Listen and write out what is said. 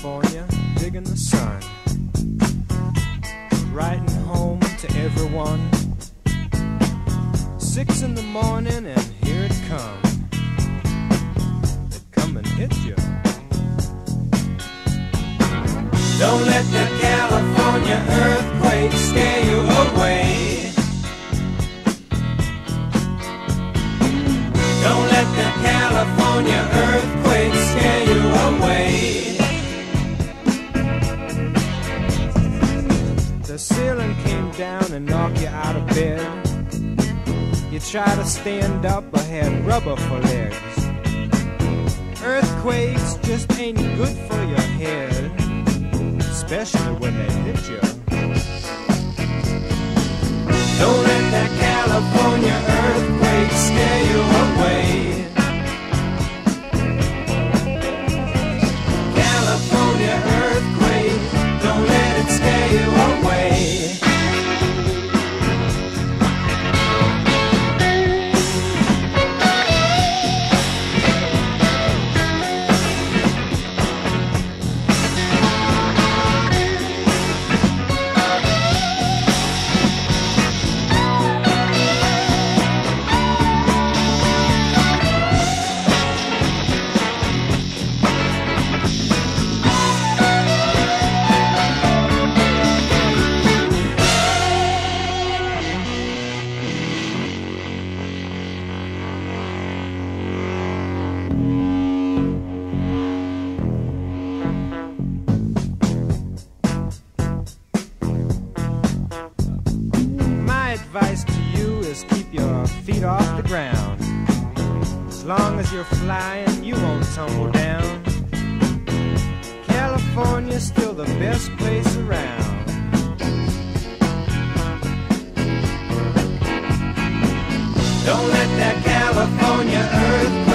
California, digging the sun, writing home to everyone. 6 in the morning and here it comes. They come and hit you. Don't let the California earthquake scare you away. Don't let the California earthquake scare you away. The ceiling came down and knocked you out of bed. You try to stand up but had rubber for legs. Earthquakes just ain't good for your head, especially when they hit you. Don't let that California earthquake scare you away. California earthquake, don't let it scare you away. Advice to you is keep your feet off the ground. As long as you're flying, you won't tumble down. California's still the best place around. Don't let that California earthquake